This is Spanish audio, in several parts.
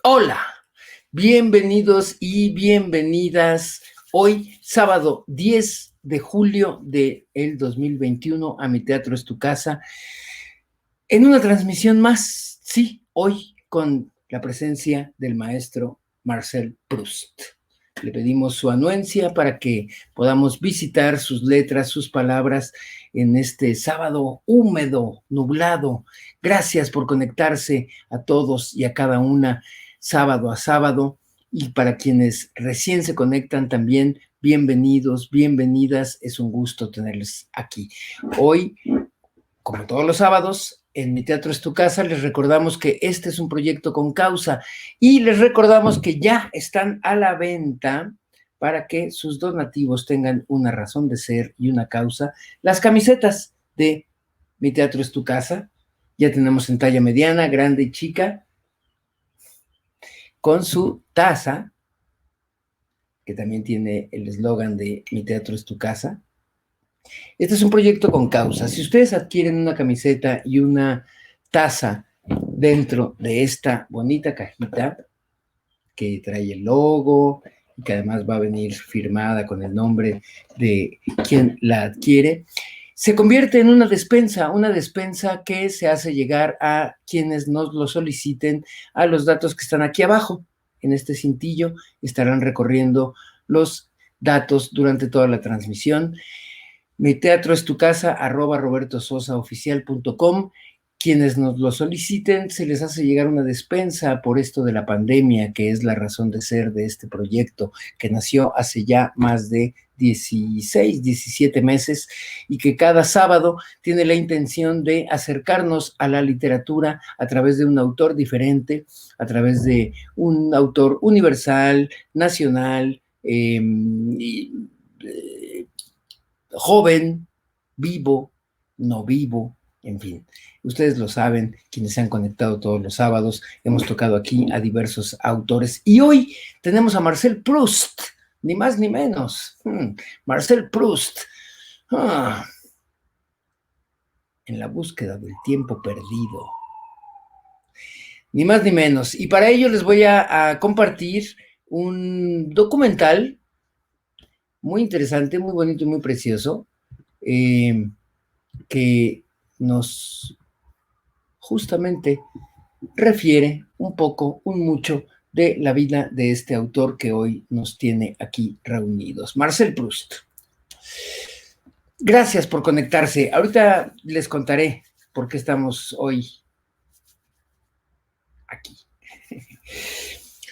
Hola, bienvenidos y bienvenidas. Hoy, sábado 10 de julio del 2021, a Mi Teatro es tu Casa, en una transmisión más, sí, hoy con la presencia del maestro Marcel Proust. Le pedimos su anuencia para que podamos visitar sus letras, sus palabras en este sábado húmedo, nublado. Gracias por conectarse a todos y a cada una, sábado a sábado. Y para quienes recién se conectan también, bienvenidos, bienvenidas. Es un gusto tenerles aquí. Hoy, como todos los sábados, en Mi Teatro es tu Casa, les recordamos que este es un proyecto con causa y les recordamos que ya están a la venta para que sus donativos tengan una razón de ser y una causa. Las camisetas de Mi Teatro es tu Casa, ya tenemos en talla mediana, grande y chica, con su taza, que también tiene el eslogan de Mi Teatro es tu Casa. Este es un proyecto con causa. Si ustedes adquieren una camiseta y una taza dentro de esta bonita cajita que trae el logo y que además va a venir firmada con el nombre de quien la adquiere, se convierte en una despensa que se hace llegar a quienes nos lo soliciten a los datos que están aquí abajo. En este cintillo estarán recorriendo los datos durante toda la transmisión. Mi Teatro es tu Casa, @robertososaoficial.com. Quienes nos lo soliciten, se les hace llegar una despensa por esto de la pandemia, que es la razón de ser de este proyecto, que nació hace ya más de 16, 17 meses y que cada sábado tiene la intención de acercarnos a la literatura a través de un autor diferente, a través de un autor universal, nacional, joven, vivo, no vivo, en fin. Ustedes lo saben, quienes se han conectado todos los sábados, hemos tocado aquí a diversos autores. Y hoy tenemos a Marcel Proust, ni más ni menos. Marcel Proust. Ah, en la búsqueda del tiempo perdido. Ni más ni menos. Y para ello les voy a compartir un documental muy interesante, muy bonito y muy precioso, que nos justamente refiere un poco, un mucho de la vida de este autor que hoy nos tiene aquí reunidos, Marcel Proust. Gracias por conectarse. Ahorita les contaré por qué estamos hoy aquí.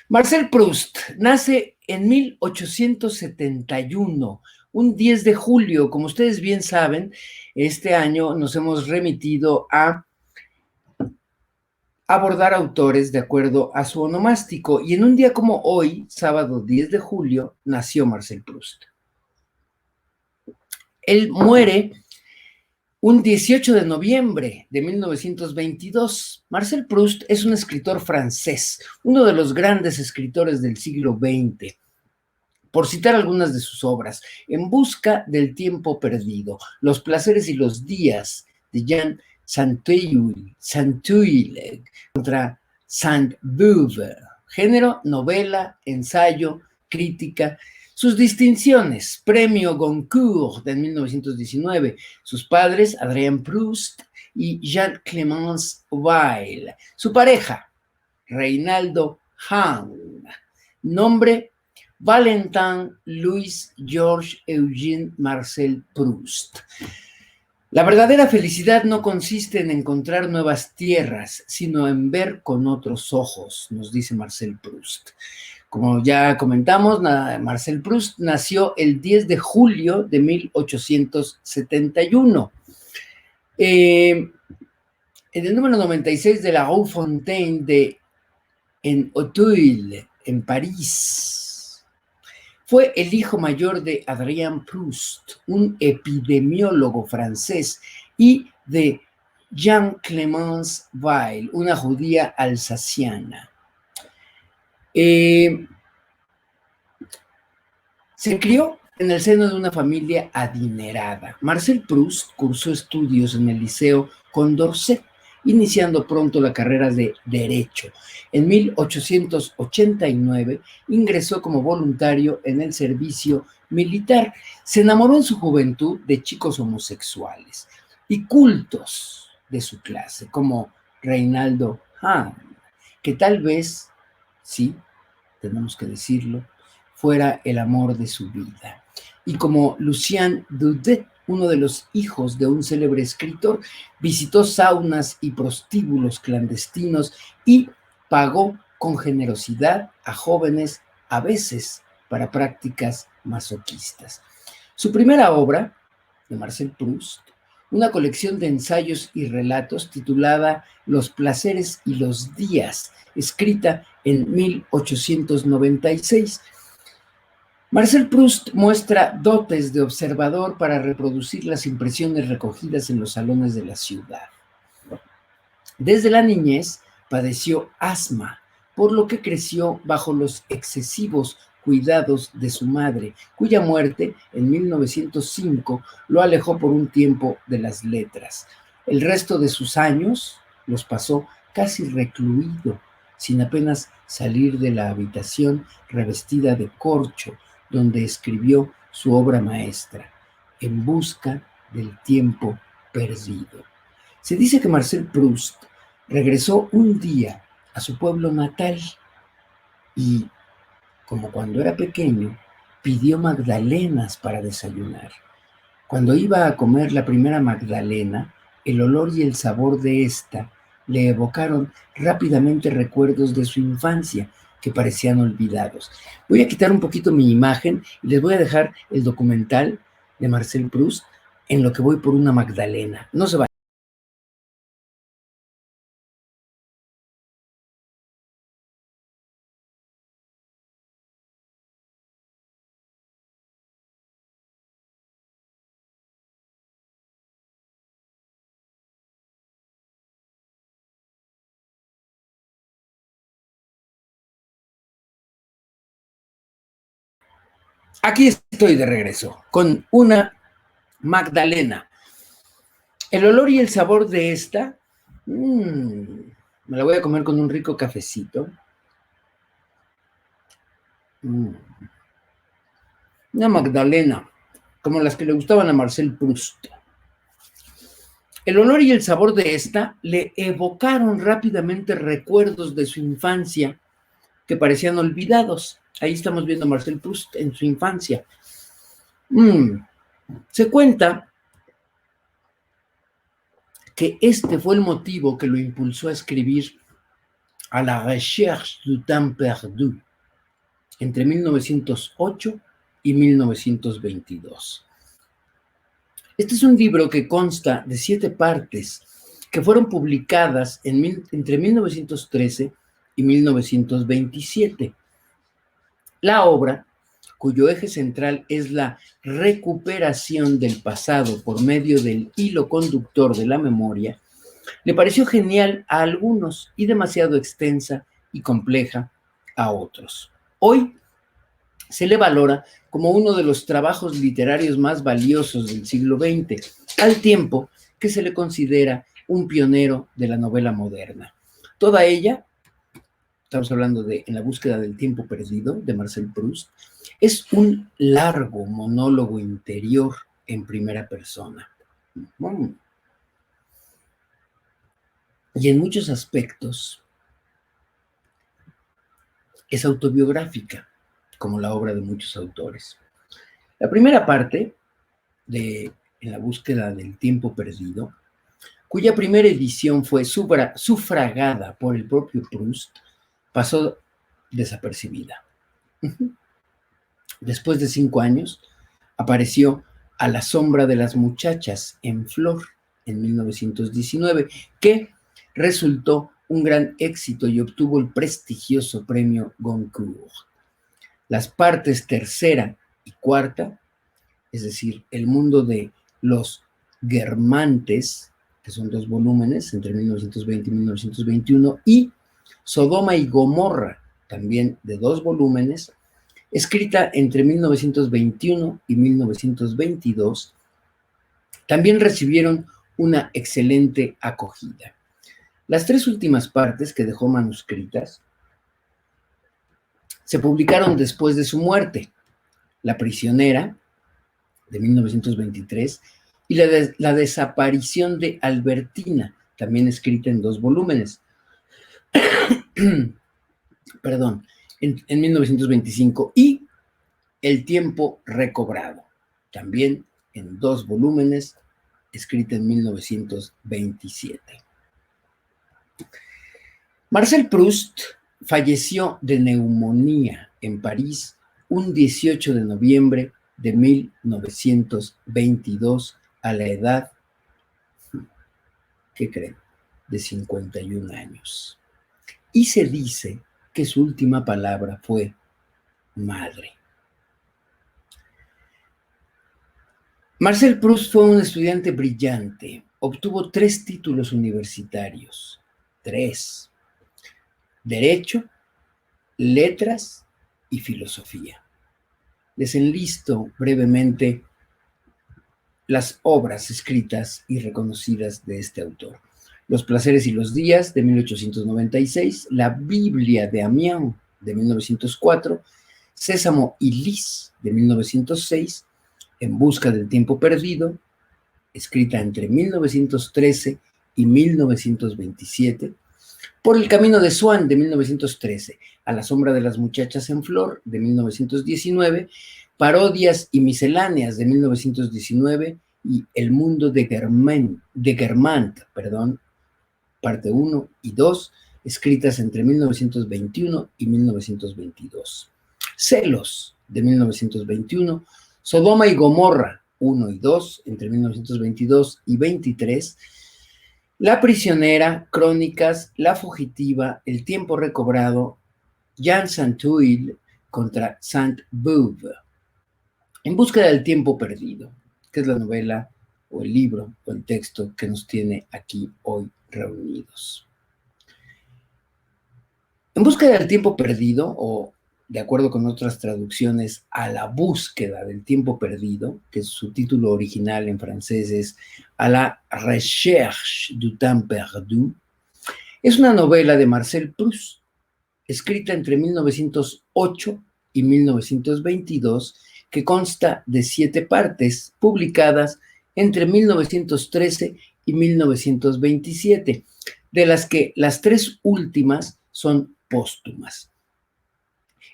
Marcel Proust nace en 1871, un 10 de julio. Como ustedes bien saben, este año nos hemos remitido a abordar autores de acuerdo a su onomástico, y en un día como hoy, sábado 10 de julio, nació Marcel Proust. Él muere un 18 de noviembre de 1922. Marcel Proust es un escritor francés, uno de los grandes escritores del siglo XX. Por citar algunas de sus obras: En busca del tiempo perdido, Los placeres y los días de Jean Saint-Tuile contra Sainte-Beuve. Género, novela, ensayo, crítica. Sus distinciones: Premio Goncourt de 1919. Sus padres, Adrien Proust y Jean-Clémence Weil. Su pareja, Reinaldo Hahn. Nombre: Valentin Louis Georges Eugène Marcel Proust. La verdadera felicidad no consiste en encontrar nuevas tierras, sino en ver con otros ojos, nos dice Marcel Proust. Como ya comentamos, Marcel Proust nació el 10 de julio de 1871. En el número 96 de la Rue Fontaine en Auteuil, en París. Fue el hijo mayor de Adrien Proust, un epidemiólogo francés, y de Jean-Clémence Weil, una judía alsaciana. Se crió en el seno de una familia adinerada. Marcel Proust cursó estudios en el Liceo Condorcet iniciando pronto la carrera de Derecho. En 1889 ingresó como voluntario en el servicio militar. Se enamoró en su juventud de chicos homosexuales y cultos de su clase, como Reinaldo Hahn, que tal vez, sí, tenemos que decirlo, fuera el amor de su vida. Y como Lucien Daudet, uno de los hijos de un célebre escritor, visitó saunas y prostíbulos clandestinos y pagó con generosidad a jóvenes, a veces para prácticas masoquistas. Su primera obra, de Marcel Proust, una colección de ensayos y relatos titulada Los placeres y los días, escrita en 1896. Marcel Proust muestra dotes de observador para reproducir las impresiones recogidas en los salones de la ciudad. Desde la niñez padeció asma, por lo que creció bajo los excesivos cuidados de su madre, cuya muerte en 1905 lo alejó por un tiempo de las letras. El resto de sus años los pasó casi recluido, sin apenas salir de la habitación revestida de corcho, donde escribió su obra maestra, En busca del tiempo perdido. Se dice que Marcel Proust regresó un día a su pueblo natal y, como cuando era pequeño, pidió magdalenas para desayunar. Cuando iba a comer la primera magdalena, el olor y el sabor de esta le evocaron rápidamente recuerdos de su infancia que parecían olvidados. Voy a quitar un poquito mi imagen y les voy a dejar el documental de Marcel Proust en lo que voy por una magdalena. No se va. Aquí estoy de regreso con una magdalena. El olor y el sabor de esta, me la voy a comer con un rico cafecito. Una magdalena, como las que le gustaban a Marcel Proust. El olor y el sabor de esta le evocaron rápidamente recuerdos de su infancia que parecían olvidados. Ahí estamos viendo a Marcel Proust en su infancia. Se cuenta que este fue el motivo que lo impulsó a escribir A la recherche du temps perdu entre 1908 y 1922. Este es un libro que consta de 7 partes que fueron publicadas entre 1913 y 1927. La obra, cuyo eje central es la recuperación del pasado por medio del hilo conductor de la memoria, le pareció genial a algunos y demasiado extensa y compleja a otros. Hoy se le valora como uno de los trabajos literarios más valiosos del siglo XX, al tiempo que se le considera un pionero de la novela moderna. Toda ella, estamos hablando de En la búsqueda del tiempo perdido, de Marcel Proust, es un largo monólogo interior en primera persona. Y en muchos aspectos es autobiográfica, como la obra de muchos autores. La primera parte de En la búsqueda del tiempo perdido, cuya primera edición fue sufragada por el propio Proust, pasó desapercibida. Después de 5 años, apareció A la sombra de las muchachas en flor en 1919, que resultó un gran éxito y obtuvo el prestigioso premio Goncourt. Las partes tercera y cuarta, es decir, El mundo de los Guermantes, que son 2 volúmenes, entre 1920 y 1921, y Sodoma y Gomorra, también de 2 volúmenes, escrita entre 1921 y 1922, también recibieron una excelente acogida. Las 3 últimas partes que dejó manuscritas se publicaron después de su muerte: La prisionera, de 1923, y la desaparición de Albertina, también escrita en 2 volúmenes. Perdón, en 1925, y El tiempo recobrado, también en 2 volúmenes, escrita en 1927. Marcel Proust falleció de neumonía en París un 18 de noviembre de 1922 a la edad, ¿qué creen?, de 51 años. Y se dice que su última palabra fue madre. Marcel Proust fue un estudiante brillante. Obtuvo 3 títulos universitarios. 3. Derecho, Letras y Filosofía. Les enlisto brevemente las obras escritas y reconocidas de este autor: Los placeres y los días, de 1896, La Biblia de Amiens, de 1904, Sésamo y Lys, de 1906, En busca del tiempo perdido, escrita entre 1913 y 1927, Por el camino de Swann, de 1913, A la sombra de las muchachas en flor, de 1919, Parodias y misceláneas, de 1919, y El mundo de Guermantes, parte 1 y 2, escritas entre 1921 y 1922. Celos, de 1921, Sodoma y Gomorra 1 y 2, entre 1922 y 23, La prisionera, Crónicas, La fugitiva, El tiempo recobrado, Jean Saint-Tuile contra Sainte-Beuve, En búsqueda del tiempo perdido, que es la novela o el libro o el texto que nos tiene aquí hoy reunidos. En búsqueda del tiempo perdido, o de acuerdo con otras traducciones, A la búsqueda del tiempo perdido, que su título original en francés es A la recherche du temps perdu, es una novela de Marcel Proust, escrita entre 1908 y 1922, que consta de 7 partes, publicadas entre 1913 y 1927, de las que las 3 últimas son póstumas.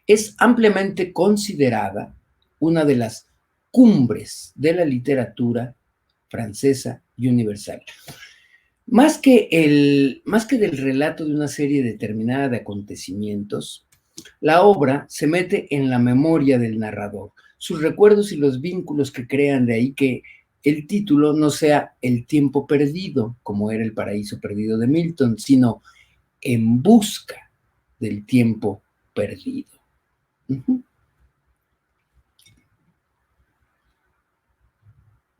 Es ampliamente considerada una de las cumbres de la literatura francesa y universal. Más que del relato de una serie determinada de acontecimientos, la obra se mete en la memoria del narrador, sus recuerdos y los vínculos que crean, de ahí que el título no sea El tiempo perdido, como era El paraíso perdido de Milton, sino En busca del tiempo perdido.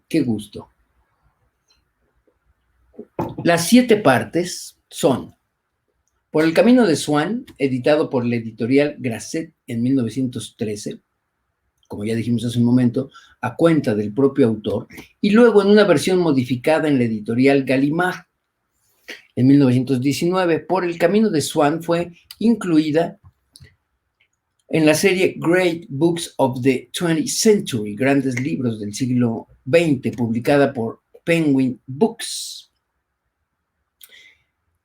Qué gusto. Las 7 partes son: Por el camino de Swann, editado por la editorial Grasset en 1913, como ya dijimos hace un momento, a cuenta del propio autor, y luego en una versión modificada en la editorial Gallimard en 1919. Por el camino de Swann fue incluida en la serie Great Books of the 20th Century, Grandes Libros del Siglo XX, publicada por Penguin Books.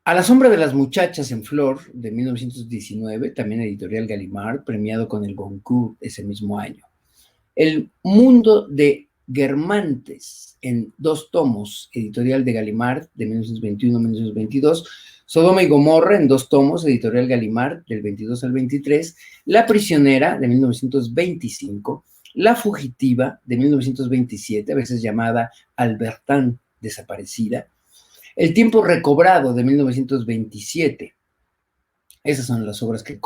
A la sombra de las muchachas en flor, de 1919, también editorial Gallimard, premiado con el Goncourt ese mismo año. El mundo de Guermantes, en 2 tomos, editorial de Gallimard, de 1921 a 1922. Sodoma y Gomorra, en 2 tomos, editorial Gallimard, del 22 al 23. La prisionera, de 1925. La fugitiva, de 1927, a veces llamada Albertine desaparecida. El tiempo recobrado, de 1927. Esas son las obras que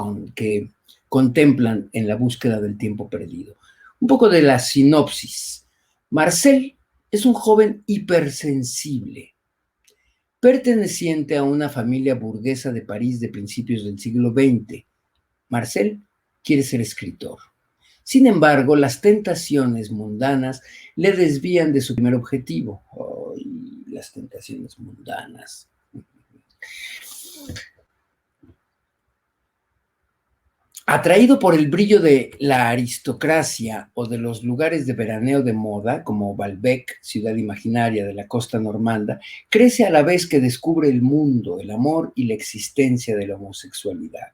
contemplan en la búsqueda del tiempo perdido. Un poco de la sinopsis. Marcel es un joven hipersensible, perteneciente a una familia burguesa de París de principios del siglo XX. Marcel quiere ser escritor. Sin embargo, las tentaciones mundanas le desvían de su primer objetivo. ¡Ay, las tentaciones mundanas! Atraído por el brillo de la aristocracia o de los lugares de veraneo de moda, como Baalbek, ciudad imaginaria de la costa normanda, crece a la vez que descubre el mundo, el amor y la existencia de la homosexualidad.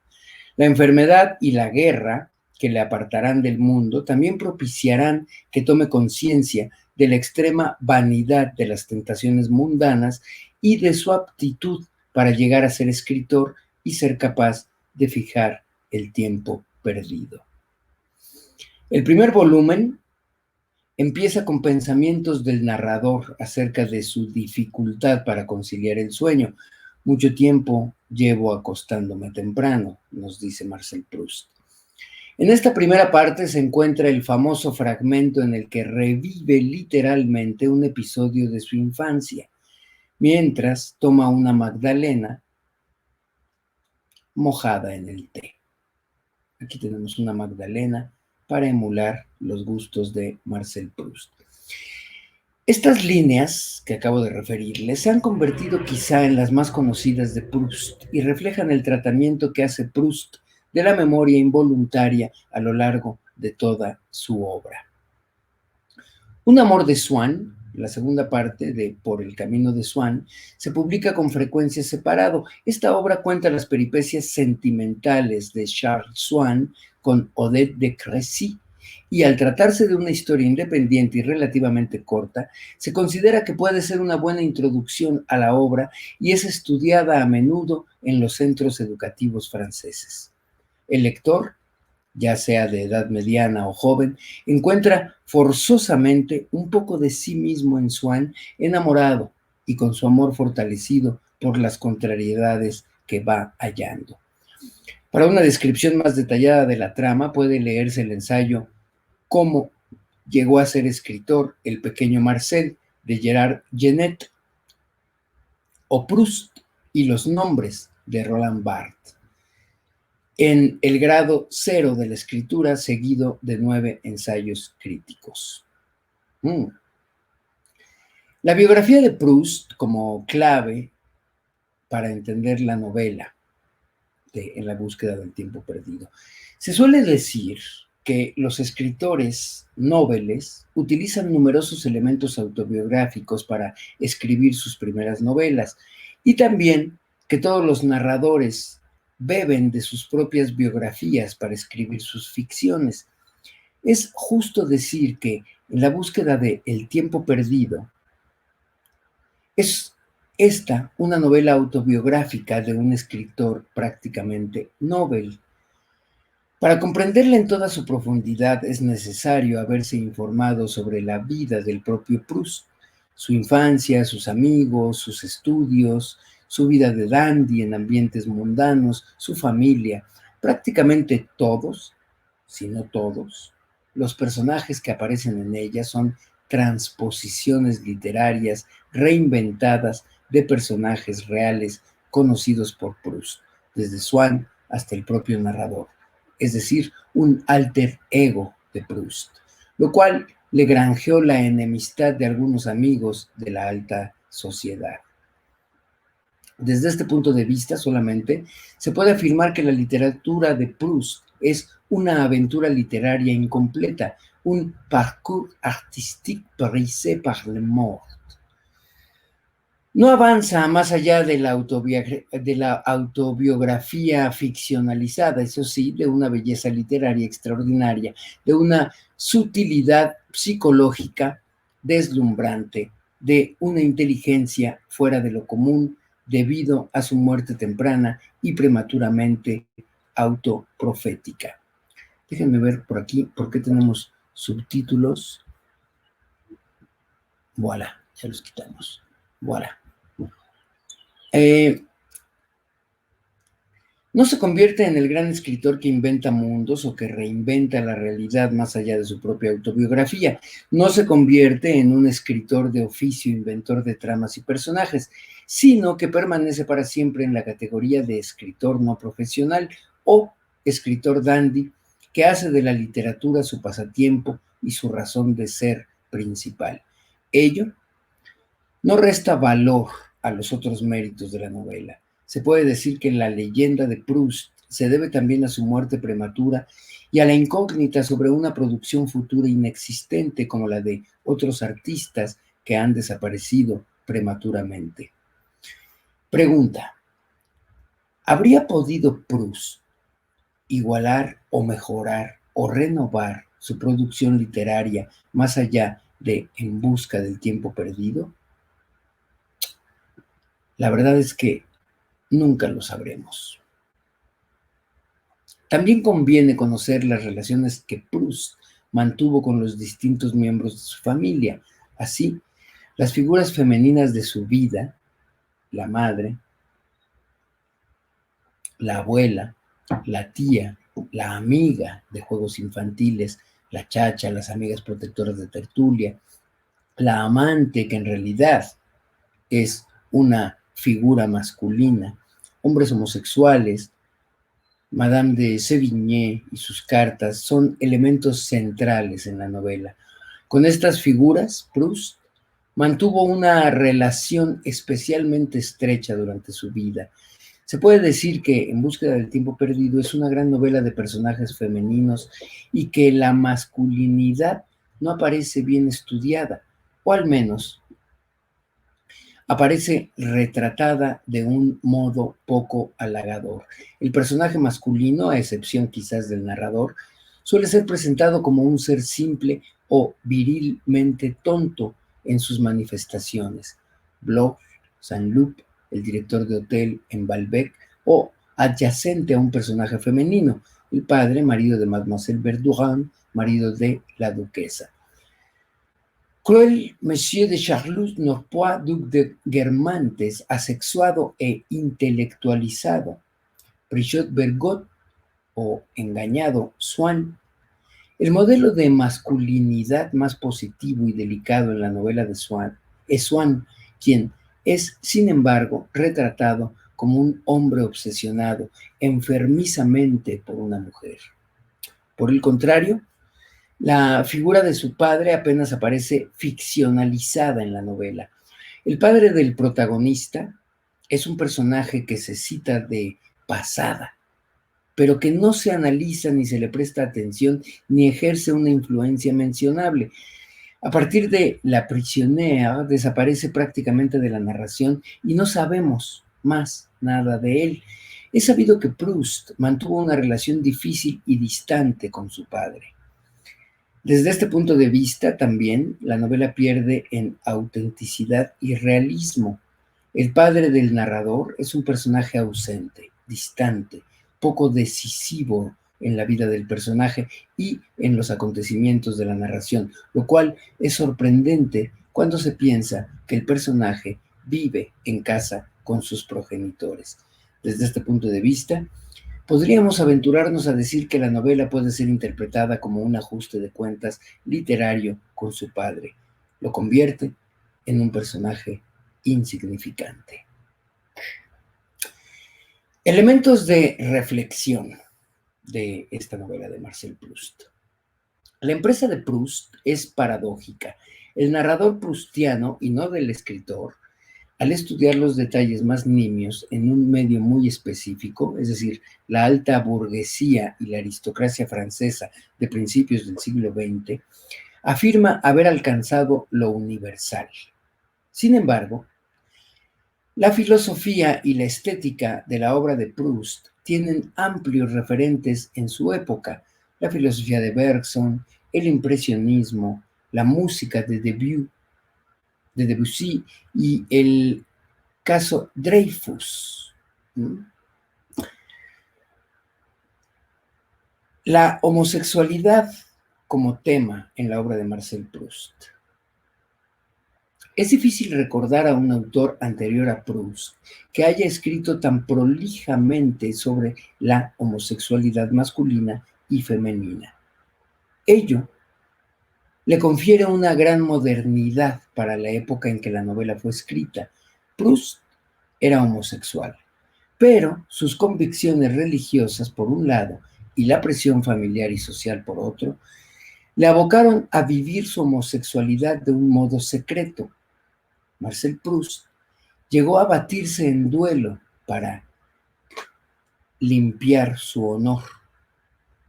La enfermedad y la guerra que le apartarán del mundo también propiciarán que tome conciencia de la extrema vanidad de las tentaciones mundanas y de su aptitud para llegar a ser escritor y ser capaz de fijar el tiempo perdido. El primer volumen empieza con pensamientos del narrador acerca de su dificultad para conciliar el sueño. Mucho tiempo llevo acostándome temprano, nos dice Marcel Proust. En esta primera parte se encuentra el famoso fragmento en el que revive literalmente un episodio de su infancia, mientras toma una magdalena mojada en el té. Aquí tenemos una magdalena para emular los gustos de Marcel Proust. Estas líneas que acabo de referirles se han convertido quizá en las más conocidas de Proust y reflejan el tratamiento que hace Proust de la memoria involuntaria a lo largo de toda su obra. Un amor de Swann, la segunda parte de Por el camino de Swann, se publica con frecuencia separado. Esta obra cuenta las peripecias sentimentales de Charles Swann con Odette de Crécy, y al tratarse de una historia independiente y relativamente corta, se considera que puede ser una buena introducción a la obra y es estudiada a menudo en los centros educativos franceses. El lector, ya sea de edad mediana o joven, encuentra forzosamente un poco de sí mismo en Swann, enamorado y con su amor fortalecido por las contrariedades que va hallando. Para una descripción más detallada de la trama, puede leerse el ensayo Cómo llegó a ser escritor el pequeño Marcel, de Gerard Genet, o Proust y los nombres, de Roland Barthes, en el grado 0 de la escritura, seguido de 9 ensayos críticos. La biografía de Proust como clave para entender la novela En la búsqueda del tiempo perdido. Se suele decir que los escritores noveles utilizan numerosos elementos autobiográficos para escribir sus primeras novelas, y también que todos los narradores beben de sus propias biografías para escribir sus ficciones. Es justo decir que En la búsqueda de El tiempo perdido es esta una novela autobiográfica de un escritor prácticamente novel. Para comprenderla en toda su profundidad es necesario haberse informado sobre la vida del propio Proust, su infancia, sus amigos, sus estudios, su vida de dandy en ambientes mundanos, su familia. Prácticamente todos, si no todos, los personajes que aparecen en ella son transposiciones literarias reinventadas de personajes reales conocidos por Proust, desde Swann hasta el propio narrador, es decir, un alter ego de Proust, lo cual le granjeó la enemistad de algunos amigos de la alta sociedad. Desde este punto de vista solamente se puede afirmar que la literatura de Proust es una aventura literaria incompleta, un parcours artistique brisé par le mort. No avanza más allá de la autobiografía ficcionalizada, eso sí, de una belleza literaria extraordinaria, de una sutilidad psicológica deslumbrante, de una inteligencia fuera de lo común debido a su muerte temprana y prematuramente autoprofética. Déjenme ver por aquí, ¿por qué tenemos subtítulos? Voilà, ya los quitamos. Voilà. No se convierte en el gran escritor que inventa mundos o que reinventa la realidad más allá de su propia autobiografía. No se convierte en un escritor de oficio, inventor de tramas y personajes, sino que permanece para siempre en la categoría de escritor no profesional o escritor dandy, que hace de la literatura su pasatiempo y su razón de ser principal. Ello no resta valor a los otros méritos de la novela. Se puede decir que la leyenda de Proust se debe también a su muerte prematura y a la incógnita sobre una producción futura inexistente como la de otros artistas que han desaparecido prematuramente. Pregunta: ¿habría podido Proust igualar o mejorar o renovar su producción literaria más allá de En busca del tiempo perdido? La verdad es que nunca lo sabremos. También conviene conocer las relaciones que Proust mantuvo con los distintos miembros de su familia. Así, las figuras femeninas de su vida, la madre, la abuela, la tía, la amiga de juegos infantiles, la chacha, las amigas protectoras de tertulia, la amante que en realidad es una figura masculina, hombres homosexuales, Madame de Sévigné y sus cartas son elementos centrales en la novela. Con estas figuras, Proust mantuvo una relación especialmente estrecha durante su vida. Se puede decir que En búsqueda del tiempo perdido es una gran novela de personajes femeninos y que la masculinidad no aparece bien estudiada, o al menos aparece retratada de un modo poco halagador. El personaje masculino, a excepción quizás del narrador, suele ser presentado como un ser simple o virilmente tonto en sus manifestaciones. Bloch, Saint-Loup, el director de hotel en Balbec, o adyacente a un personaje femenino, el padre, marido de Mademoiselle Verdurin, marido de la duquesa. Cruel Monsieur de Charlus-Norpois, duc de Guermantes, asexuado e intelectualizado. Brichot Bergot o engañado Swann. El modelo de masculinidad más positivo y delicado en la novela de Swann es Swann, quien es, sin embargo, retratado como un hombre obsesionado enfermizamente por una mujer. Por el contrario, la figura de su padre apenas aparece ficcionalizada en la novela. El padre del protagonista es un personaje que se cita de pasada, pero que no se analiza ni se le presta atención ni ejerce una influencia mencionable. A partir de La Prisonnière desaparece prácticamente de la narración y no sabemos más nada de él. Es sabido que Proust mantuvo una relación difícil y distante con su padre. Desde este punto de vista, también la novela pierde en autenticidad y realismo. El padre del narrador es un personaje ausente, distante, poco decisivo en la vida del personaje y en los acontecimientos de la narración, lo cual es sorprendente cuando se piensa que el personaje vive en casa con sus progenitores. Desde este punto de vista, podríamos aventurarnos a decir que la novela puede ser interpretada como un ajuste de cuentas literario con su padre. Lo convierte en un personaje insignificante. Elementos de reflexión de esta novela de Marcel Proust. La empresa de Proust es paradójica. El narrador proustiano, y no del escritor, al estudiar los detalles más nimios en un medio muy específico, es decir, la alta burguesía y la aristocracia francesa de principios del siglo XX, afirma haber alcanzado lo universal. Sin embargo, la filosofía y la estética de la obra de Proust tienen amplios referentes en su época: la filosofía de Bergson, el impresionismo, la música de Debussy y el caso Dreyfus. La homosexualidad como tema en la obra de Marcel Proust. Es difícil recordar a un autor anterior a Proust que haya escrito tan prolijamente sobre la homosexualidad masculina y femenina. Ello le confiere una gran modernidad para la época en que la novela fue escrita. Proust era homosexual, pero sus convicciones religiosas, por un lado, y la presión familiar y social, por otro, le abocaron a vivir su homosexualidad de un modo secreto. Marcel Proust llegó a batirse en duelo para limpiar su honor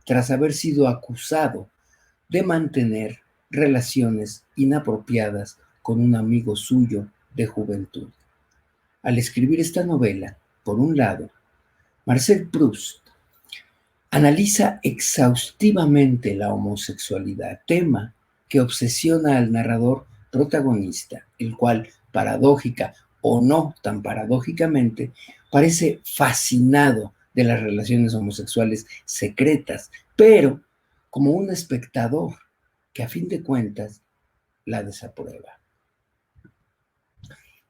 tras haber sido acusado de mantener relaciones inapropiadas con un amigo suyo de juventud. Al escribir esta novela, por un lado, Marcel Proust analiza exhaustivamente la homosexualidad, tema que obsesiona al narrador protagonista, el cual, paradójica o no tan paradójicamente, parece fascinado de las relaciones homosexuales secretas, pero como un espectador que a fin de cuentas la desaprueba.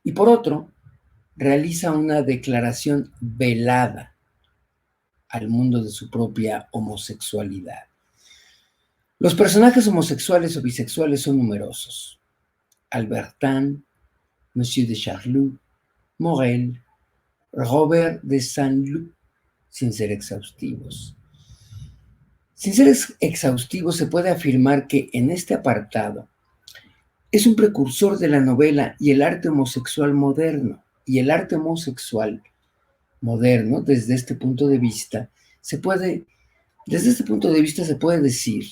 Y por otro, realiza una declaración velada al mundo de su propia homosexualidad. Los personajes homosexuales o bisexuales son numerosos. Albertin, Monsieur de Charlus, Morel, Robert de Saint-Loup, sin ser exhaustivos. Sin ser exhaustivos, se puede afirmar que en este apartado es un precursor de la novela y el arte homosexual moderno. Y el arte homosexual moderno, desde este punto de vista, se puede decir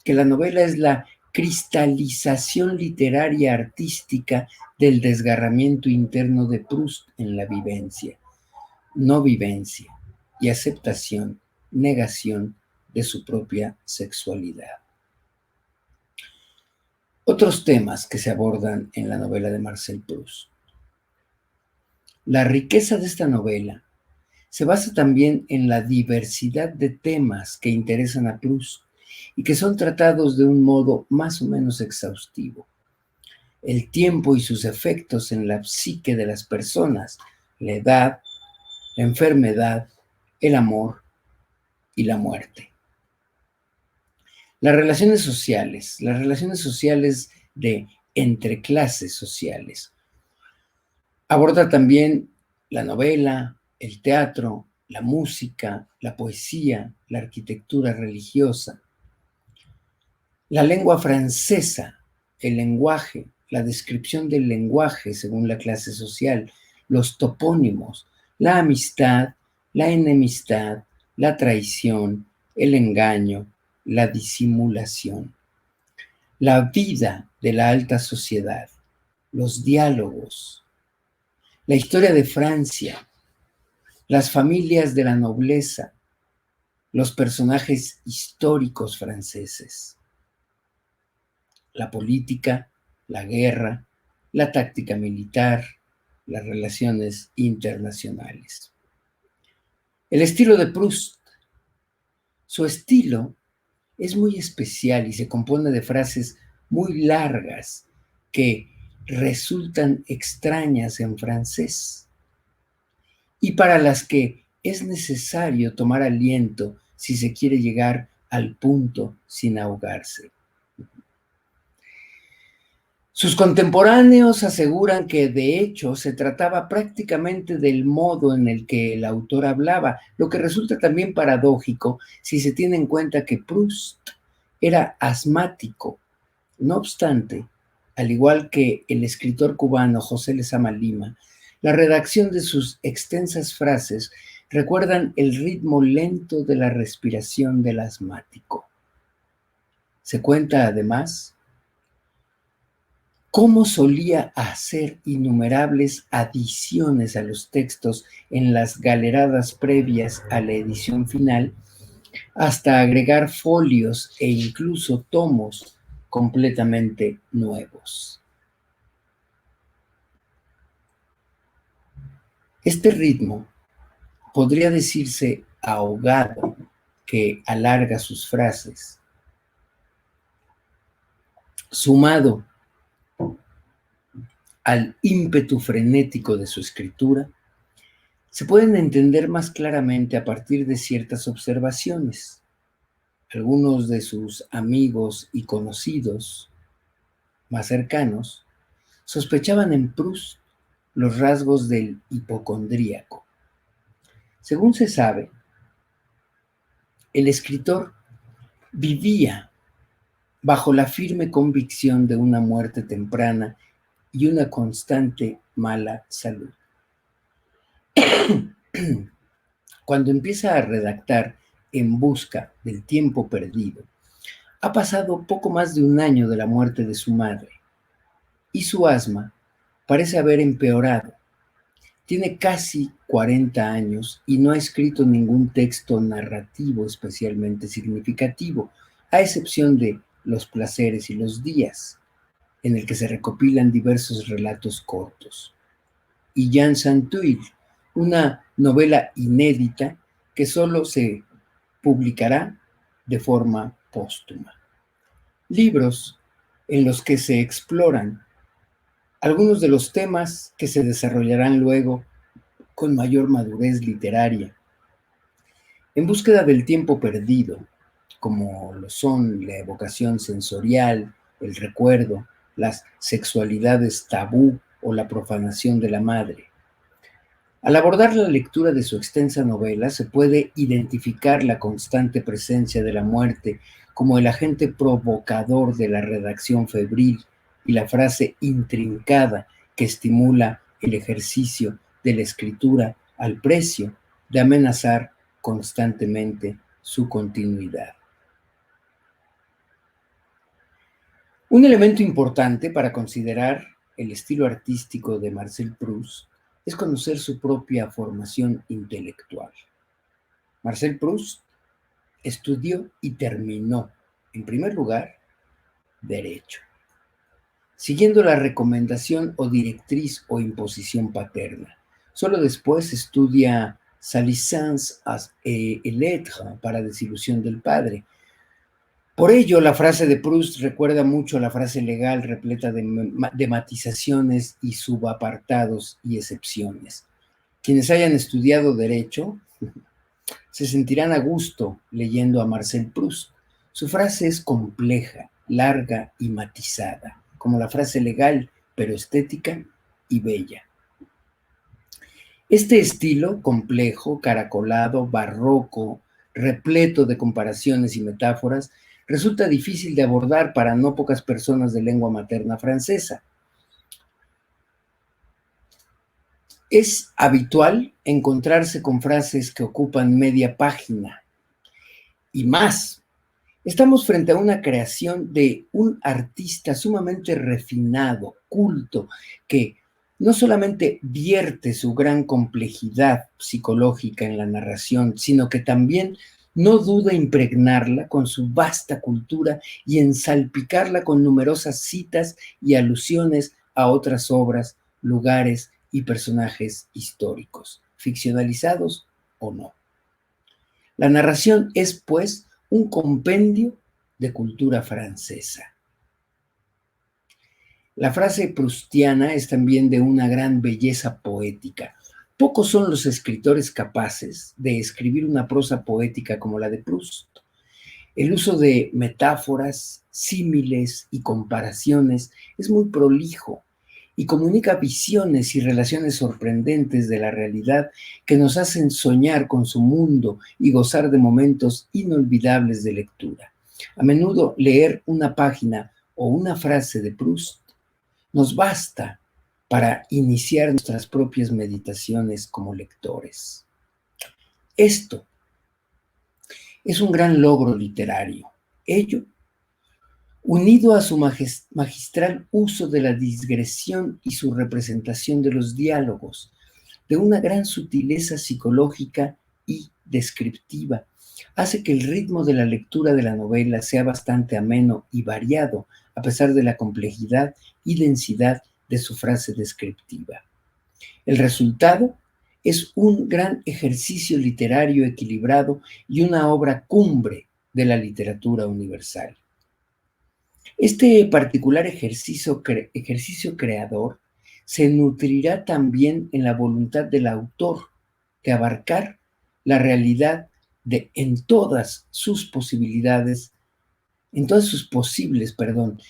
que la novela es la cristalización literaria artística del desgarramiento interno de Proust en la vivencia, no vivencia y aceptación, negación de su propia sexualidad. Otros temas que se abordan en la novela de Marcel Proust. La riqueza de esta novela se basa también en la diversidad de temas que interesan a Proust y que son tratados de un modo más o menos exhaustivo. El tiempo y sus efectos en la psique de las personas, la edad, la enfermedad, el amor y la muerte. Las relaciones sociales de entre clases sociales. Aborda también la novela, el teatro, la música, la poesía, la arquitectura religiosa, la lengua francesa, el lenguaje, la descripción del lenguaje según la clase social, los topónimos, la amistad, la enemistad, la traición, el engaño, la disimulación, la vida de la alta sociedad, los diálogos, la historia de Francia, las familias de la nobleza, los personajes históricos franceses, la política, la guerra, la táctica militar, las relaciones internacionales. El estilo de Proust. Su estilo es muy especial y se compone de frases muy largas que resultan extrañas en francés y para las que es necesario tomar aliento si se quiere llegar al punto sin ahogarse. Sus contemporáneos aseguran que de hecho se trataba prácticamente del modo en el que el autor hablaba, lo que resulta también paradójico si se tiene en cuenta que Proust era asmático. No obstante, al igual que el escritor cubano José Lezama Lima, la redacción de sus extensas frases recuerdan el ritmo lento de la respiración del asmático. Se cuenta además cómo solía hacer innumerables adiciones a los textos en las galeradas previas a la edición final, hasta agregar folios e incluso tomos completamente nuevos. Este ritmo podría decirse ahogado, que alarga sus frases, sumado al ímpetu frenético de su escritura, se pueden entender más claramente a partir de ciertas observaciones. Algunos de sus amigos y conocidos más cercanos sospechaban en Proust los rasgos del hipocondríaco. Según se sabe, el escritor vivía bajo la firme convicción de una muerte temprana y una constante mala salud. Cuando empieza a redactar En busca del tiempo perdido, ha pasado poco más de un año de la muerte de su madre y su asma parece haber empeorado. Tiene casi 40 años y no ha escrito ningún texto narrativo especialmente significativo, a excepción de Los placeres y los días, en el que se recopilan diversos relatos cortos, y Jean Santuil, una novela inédita que solo se publicará de forma póstuma. Libros en los que se exploran algunos de los temas que se desarrollarán luego con mayor madurez literaria. En búsqueda del tiempo perdido, como lo son la evocación sensorial, el recuerdo, las sexualidades tabú o la profanación de la madre. Al abordar la lectura de su extensa novela, se puede identificar la constante presencia de la muerte como el agente provocador de la redacción febril y la frase intrincada que estimula el ejercicio de la escritura al precio de amenazar constantemente su continuidad. Un elemento importante para considerar el estilo artístico de Marcel Proust es conocer su propia formación intelectual. Marcel Proust estudió y terminó, en primer lugar, Derecho, siguiendo la recomendación o directriz o imposición paterna. Solo después estudia sa licence et lettres para desilusión del padre. Por ello, la frase de Proust recuerda mucho a la frase legal repleta de matizaciones y subapartados y excepciones. Quienes hayan estudiado Derecho se sentirán a gusto leyendo a Marcel Proust. Su frase es compleja, larga y matizada, como la frase legal, pero estética y bella. Este estilo complejo, caracolado, barroco, repleto de comparaciones y metáforas, resulta difícil de abordar para no pocas personas de lengua materna francesa. Es habitual encontrarse con frases que ocupan media página y más. Estamos frente a una creación de un artista sumamente refinado, culto, que no solamente vierte su gran complejidad psicológica en la narración, sino que también no duda impregnarla con su vasta cultura y en salpicarla con numerosas citas y alusiones a otras obras, lugares y personajes históricos, ficcionalizados o no. La narración es, pues, un compendio de cultura francesa. La frase proustiana es también de una gran belleza poética. Pocos son los escritores capaces de escribir una prosa poética como la de Proust. El uso de metáforas, símiles y comparaciones es muy prolijo y comunica visiones y relaciones sorprendentes de la realidad que nos hacen soñar con su mundo y gozar de momentos inolvidables de lectura. A menudo leer una página o una frase de Proust nos basta para iniciar nuestras propias meditaciones como lectores. Esto es un gran logro literario. Ello unido a su magistral uso de la digresión y su representación de los diálogos, de una gran sutileza psicológica y descriptiva, hace que el ritmo de la lectura de la novela sea bastante ameno y variado, a pesar de la complejidad y densidad de su frase descriptiva. El resultado es un gran ejercicio literario equilibrado y una obra cumbre de la literatura universal. Este particular ejercicio creador se nutrirá también en la voluntad del autor de abarcar la realidad en todas sus posibilidades, en todas sus posibles, perdón,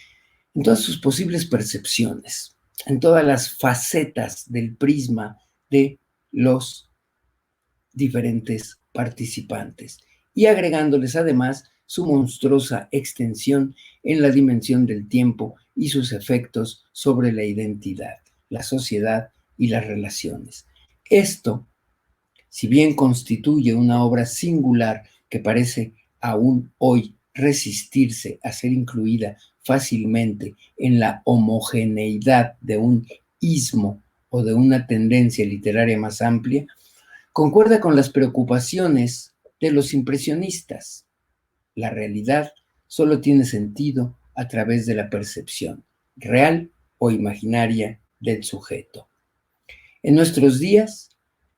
en todas sus posibles percepciones, en todas las facetas del prisma de los diferentes participantes y agregándoles además su monstruosa extensión en la dimensión del tiempo y sus efectos sobre la identidad, la sociedad y las relaciones. Esto Si bien constituye una obra singular que parece aún hoy resistirse a ser incluida fácilmente en la homogeneidad de un ismo o de una tendencia literaria más amplia, concuerda con las preocupaciones de los impresionistas. La realidad solo tiene sentido a través de la percepción, real o imaginaria, del sujeto. En nuestros días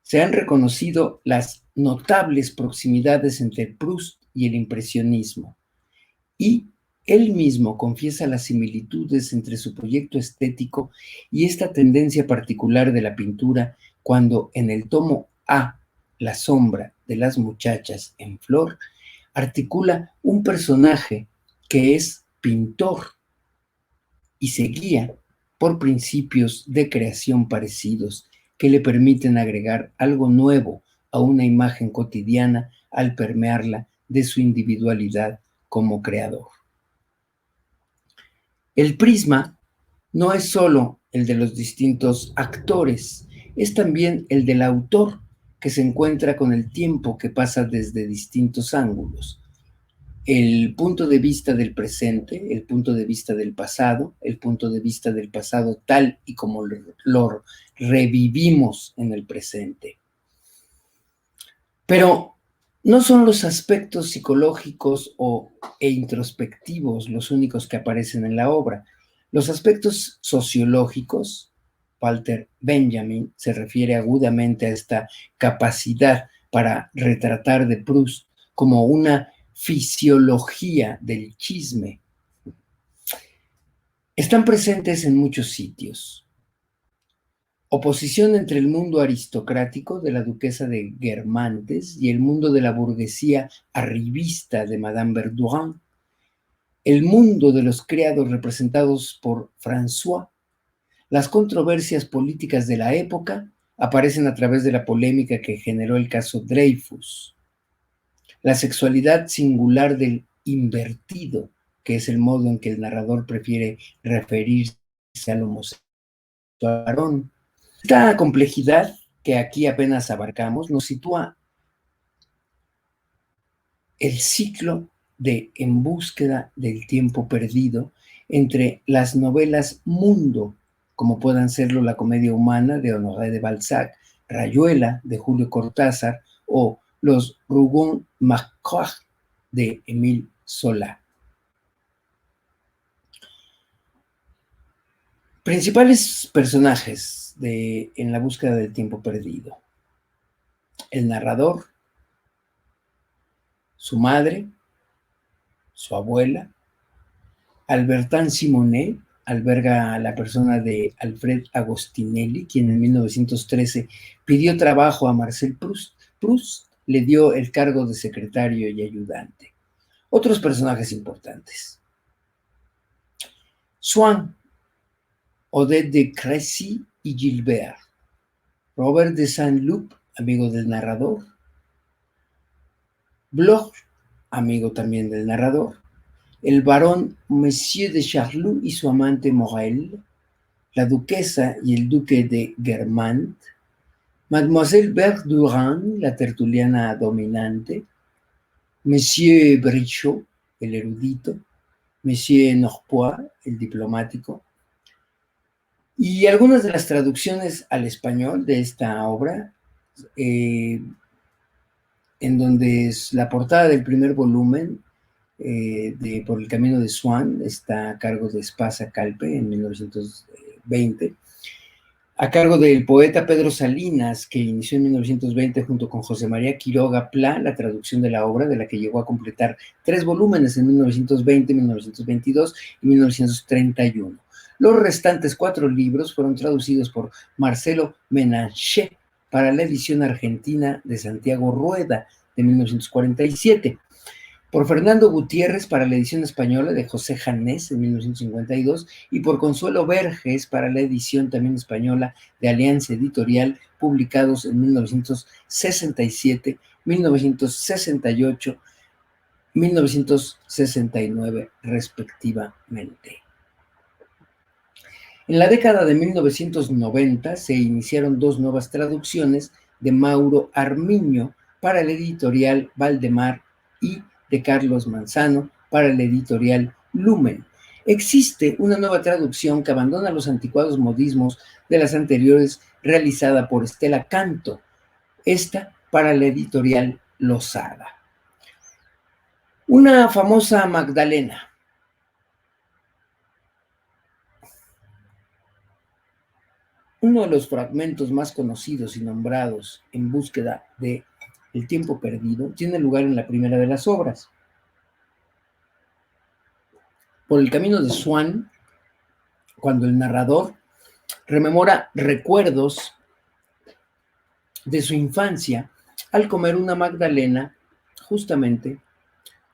se han reconocido las notables proximidades entre Proust y el impresionismo, y él mismo confiesa las similitudes entre su proyecto estético y esta tendencia particular de la pintura cuando en el tomo A, La sombra de las muchachas en flor, articula un personaje que es pintor y se guía por principios de creación parecidos que le permiten agregar algo nuevo a una imagen cotidiana al permearla de su individualidad como creador. El prisma no es solo el de los distintos actores, es también el del autor que se encuentra con el tiempo que pasa desde distintos ángulos. El punto de vista del presente, el punto de vista del pasado, el punto de vista del pasado tal y como lo revivimos en el presente. Pero no son los aspectos psicológicos e introspectivos los únicos que aparecen en la obra. Los aspectos sociológicos, Walter Benjamin se refiere agudamente a esta capacidad para retratar de Proust como una fisiología del chisme. Están presentes en muchos sitios. Oposición entre el mundo aristocrático de la duquesa de Guermantes y el mundo de la burguesía arribista de Madame Verdurin, el mundo de los criados representados por François. Las controversias políticas de la época aparecen a través de la polémica que generó el caso Dreyfus. La sexualidad singular del invertido, que es el modo en que el narrador prefiere referirse al homosexual varón. Esta complejidad que aquí apenas abarcamos nos sitúa el ciclo de En búsqueda del tiempo perdido entre las novelas mundo, como puedan serlo La comedia humana de Honoré de Balzac, Rayuela de Julio Cortázar o Los Rougon-Macquart de Émile Zola. Principales personajes de En la búsqueda del tiempo perdido. El narrador, su madre, su abuela. Albertine Simonet alberga a la persona de Alfred Agostinelli, quien en 1913 pidió trabajo a Marcel Proust. Proust le dio el cargo de secretario y ayudante. Otros personajes importantes. Swann, Odette de Crécy y Gilbert. Robert de Saint-Loup, amigo del narrador. Bloch, amigo también del narrador. El barón Monsieur de Charlus y su amante Morel. La duquesa y el duque de Guermantes. Mademoiselle Verdurin, la tertuliana dominante. Monsieur Brichot, el erudito. Monsieur Norpois, el diplomático. Y algunas de las traducciones al español de esta obra, en donde es la portada del primer volumen de Por el camino de Swann está a cargo de Espasa Calpe en 1920, a cargo del poeta Pedro Salinas, que inició en 1920 junto con José María Quiroga Pla la traducción de la obra, de la que llegó a completar 3 volúmenes en 1920, 1922 y 1931. Los restantes 4 libros fueron traducidos por Marcelo Menaché para la edición argentina de Santiago Rueda de 1947, por Fernando Gutiérrez para la edición española de José Janés en 1952 y por Consuelo Verges para la edición también española de Alianza Editorial, publicados en 1967, 1968, 1969 respectivamente. En la década de 1990 se iniciaron 2 nuevas traducciones de Mauro Armiño para la editorial Valdemar y de Carlos Manzano para la editorial Lumen. Existe una nueva traducción que abandona los anticuados modismos de las anteriores, realizada por Estela Canto, esta para la editorial Losada. Una famosa Magdalena. Uno de los fragmentos más conocidos y nombrados en búsqueda de El tiempo perdido tiene lugar en la primera de las obras. Por el camino de Swan, cuando el narrador rememora recuerdos de su infancia al comer una magdalena justamente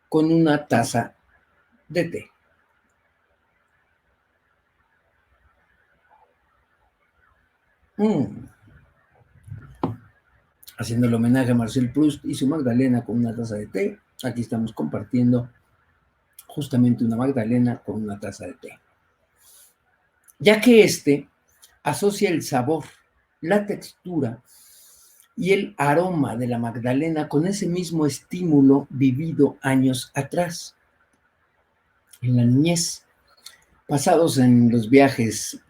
con una taza de té. Haciendo el homenaje a Marcel Proust y su magdalena con una taza de té, aquí estamos compartiendo justamente una magdalena con una taza de té. Ya que este asocia el sabor, la textura y el aroma de la magdalena con ese mismo estímulo vivido años atrás, en la niñez, pasados en los viajes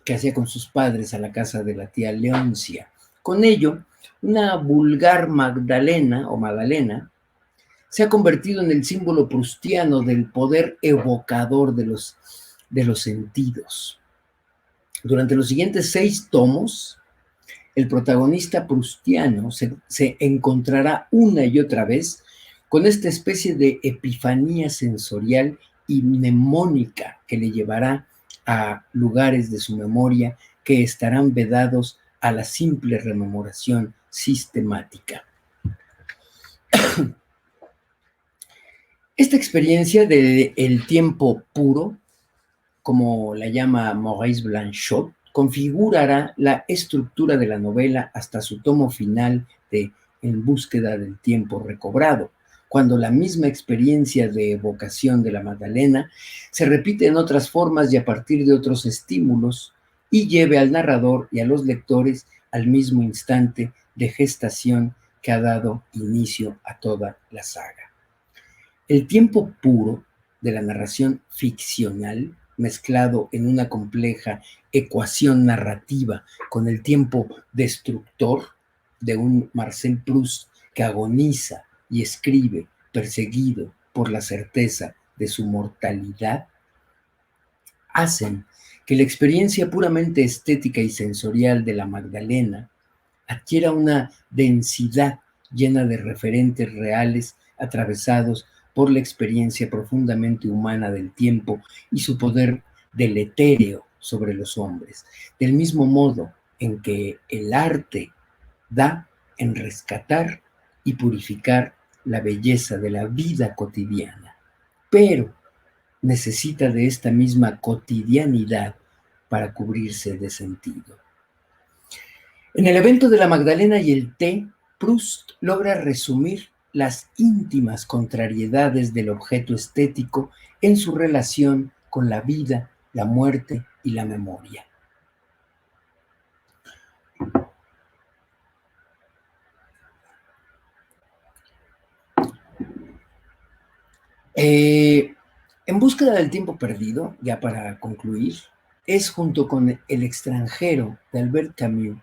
que hacía con sus padres a la casa de la tía Leoncia. Con ello, una vulgar magdalena o magdalena se ha convertido en el símbolo proustiano del poder evocador de los sentidos. Durante los siguientes 6 tomos, el protagonista proustiano se encontrará una y otra vez con esta especie de epifanía sensorial y mnemónica que le llevará a lugares de su memoria que estarán vedados a la simple rememoración sistemática. Esta experiencia del tiempo puro, como la llama Maurice Blanchot, configurará la estructura de la novela hasta su tomo final de En búsqueda del tiempo recobrado, cuando la misma experiencia de evocación de la Magdalena se repite en otras formas y a partir de otros estímulos y lleve al narrador y a los lectores al mismo instante de gestación que ha dado inicio a toda la saga. El tiempo puro de la narración ficcional, mezclado en una compleja ecuación narrativa con el tiempo destructor de un Marcel Proust que agoniza y escribe perseguido por la certeza de su mortalidad, hacen que la experiencia puramente estética y sensorial de la Magdalena adquiera una densidad llena de referentes reales atravesados por la experiencia profundamente humana del tiempo y su poder deletéreo sobre los hombres, del mismo modo en que el arte da en rescatar y purificar la belleza de la vida cotidiana, pero necesita de esta misma cotidianidad para cubrirse de sentido. En el evento de la Magdalena y el té, Proust logra resumir las íntimas contrariedades del objeto estético en su relación con la vida, la muerte y la memoria. En búsqueda del tiempo perdido, ya para concluir, es junto con El extranjero de Albert Camus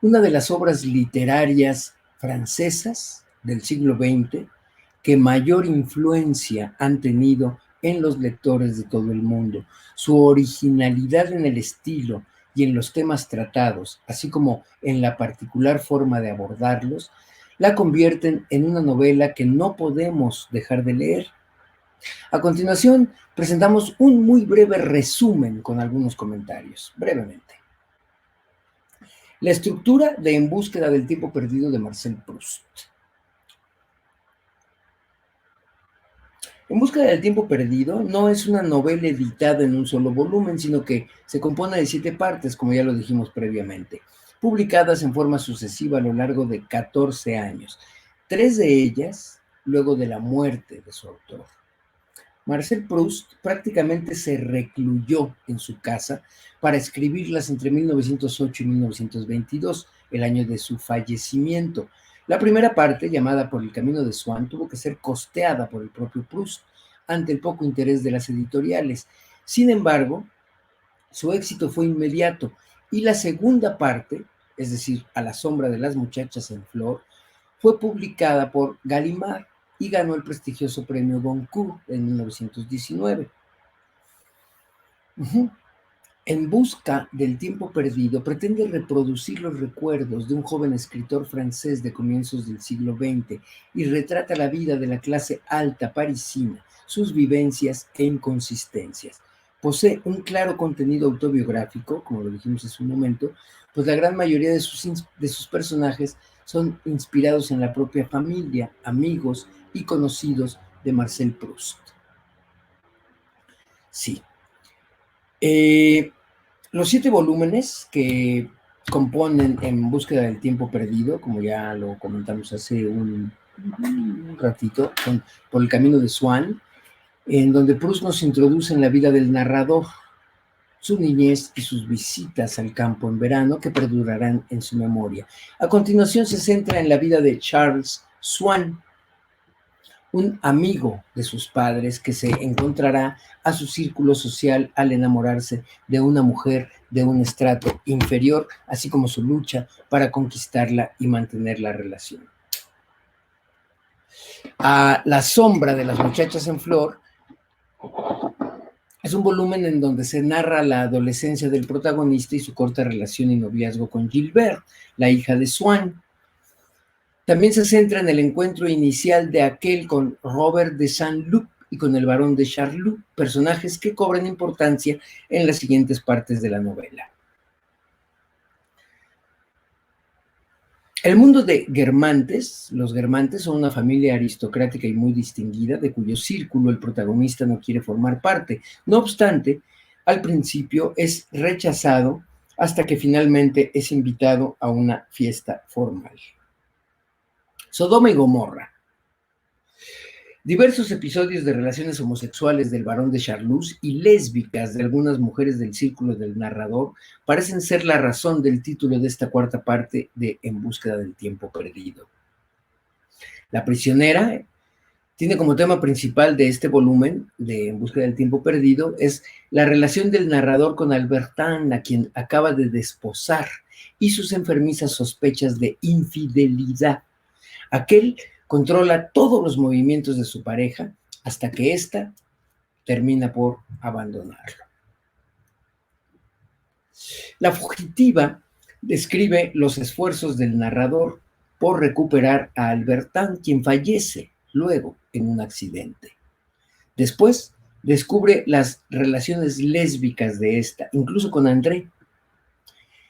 una de las obras literarias francesas del siglo XX que mayor influencia han tenido en los lectores de todo el mundo. Su originalidad en el estilo y en los temas tratados, así como en la particular forma de abordarlos, la convierten en una novela que no podemos dejar de leer. A continuación, presentamos un muy breve resumen con algunos comentarios, brevemente. La estructura de En búsqueda del tiempo perdido de Marcel Proust. En búsqueda del tiempo perdido no es una novela editada en un solo volumen, sino que se compone de 7 partes, como ya lo dijimos previamente, publicadas en forma sucesiva a lo largo de 14 años, 3 de ellas luego de la muerte de su autor. Marcel Proust prácticamente se recluyó en su casa para escribirlas entre 1908 y 1922, el año de su fallecimiento. La primera parte, llamada Por el camino de Swan, tuvo que ser costeada por el propio Proust ante el poco interés de las editoriales. Sin embargo, su éxito fue inmediato y la segunda parte, es decir, A la sombra de las muchachas en flor, fue publicada por Gallimard y ganó el prestigioso premio Goncourt en 1919. Uh-huh. En busca del tiempo perdido, pretende reproducir los recuerdos de un joven escritor francés de comienzos del siglo XX y retrata la vida de la clase alta parisina, sus vivencias e inconsistencias. Posee un claro contenido autobiográfico, como lo dijimos hace un momento, pues la gran mayoría de sus personajes son inspirados en la propia familia, amigos y conocidos de Marcel Proust. Sí. Los 7 volúmenes que componen En búsqueda del tiempo perdido, como ya lo comentamos hace un ratito, son Por el camino de Swan, en donde Proust nos introduce en la vida del narrador, su niñez y sus visitas al campo en verano que perdurarán en su memoria. A continuación se centra en la vida de Charles Swan, un amigo de sus padres que se encontrará a su círculo social al enamorarse de una mujer de un estrato inferior, así como su lucha para conquistarla y mantener la relación. A la sombra de las muchachas en flor es un volumen en donde se narra la adolescencia del protagonista y su corta relación y noviazgo con Gilbert, la hija de Swann. También se centra en el encuentro inicial de aquel con Robert de Saint-Loup y con el barón de Charlus, personajes que cobran importancia en las siguientes partes de la novela. El mundo de Guermantes, los Guermantes son una familia aristocrática y muy distinguida, de cuyo círculo el protagonista no quiere formar parte. No obstante, al principio es rechazado hasta que finalmente es invitado a una fiesta formal. Sodoma y Gomorra. Diversos episodios de relaciones homosexuales del barón de Charlus y lésbicas de algunas mujeres del círculo del narrador parecen ser la razón del título de esta cuarta parte de En búsqueda del tiempo perdido. La prisionera tiene como tema principal de este volumen de En búsqueda del tiempo perdido es la relación del narrador con Albertine, a quien acaba de desposar, y sus enfermizas sospechas de infidelidad. Aquel controla todos los movimientos de su pareja hasta que ésta termina por abandonarlo. La fugitiva describe los esfuerzos del narrador por recuperar a Albertine, quien fallece luego en un accidente. Después descubre las relaciones lésbicas de esta, incluso con André,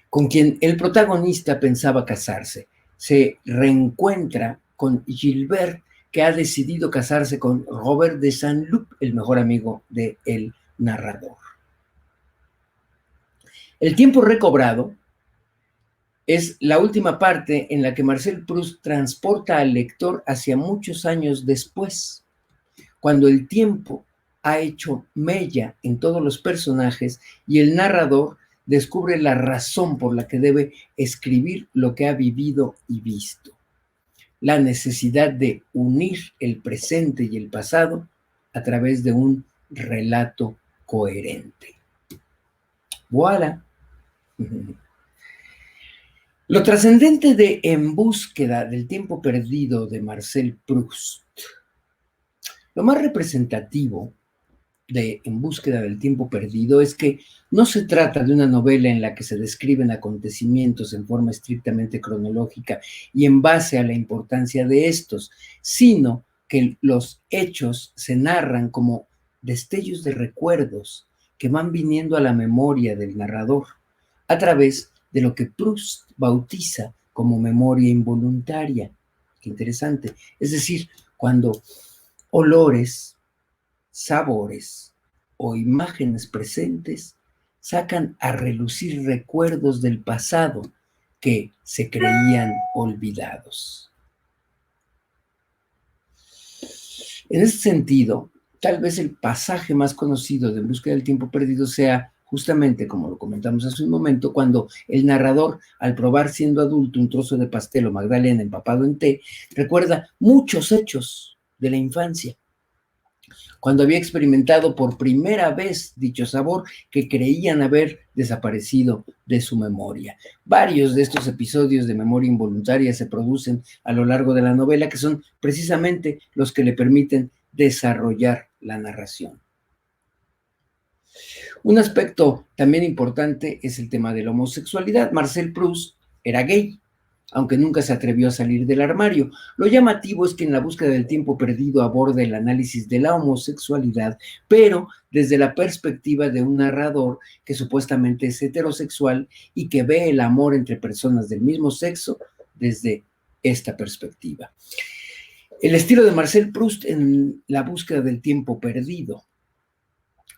con quien el protagonista pensaba casarse. Se reencuentra con Gilbert, que ha decidido casarse con Robert de Saint-Loup, el mejor amigo del narrador. El tiempo recobrado es la última parte en la que Marcel Proust transporta al lector hacia muchos años después, cuando el tiempo ha hecho mella en todos los personajes y el narrador descubre la razón por la que debe escribir lo que ha vivido y visto. La necesidad de unir el presente y el pasado a través de un relato coherente. ¡Voilà! Lo trascendente de En búsqueda del tiempo perdido de Marcel Proust. Lo más representativo de En búsqueda del tiempo perdido es que no se trata de una novela en la que se describen acontecimientos en forma estrictamente cronológica y en base a la importancia de estos, sino que los hechos se narran como destellos de recuerdos que van viniendo a la memoria del narrador a través de lo que Proust bautiza como memoria involuntaria. Qué interesante. Es decir, cuando olores, sabores o imágenes presentes sacan a relucir recuerdos del pasado que se creían olvidados. En ese sentido, tal vez el pasaje más conocido de En búsqueda del tiempo perdido sea justamente como lo comentamos hace un momento, cuando el narrador, al probar siendo adulto un trozo de pastel o magdalena empapado en té, recuerda muchos hechos de la infancia, cuando había experimentado por primera vez dicho sabor que creían haber desaparecido de su memoria. Varios de estos episodios de memoria involuntaria se producen a lo largo de la novela, que son precisamente los que le permiten desarrollar la narración. Un aspecto también importante es el tema de la homosexualidad. Marcel Proust era gay, aunque nunca se atrevió a salir del armario. Lo llamativo es que en La búsqueda del tiempo perdido aborda el análisis de la homosexualidad, pero desde la perspectiva de un narrador que supuestamente es heterosexual y que ve el amor entre personas del mismo sexo desde esta perspectiva. El estilo de Marcel Proust en La búsqueda del tiempo perdido,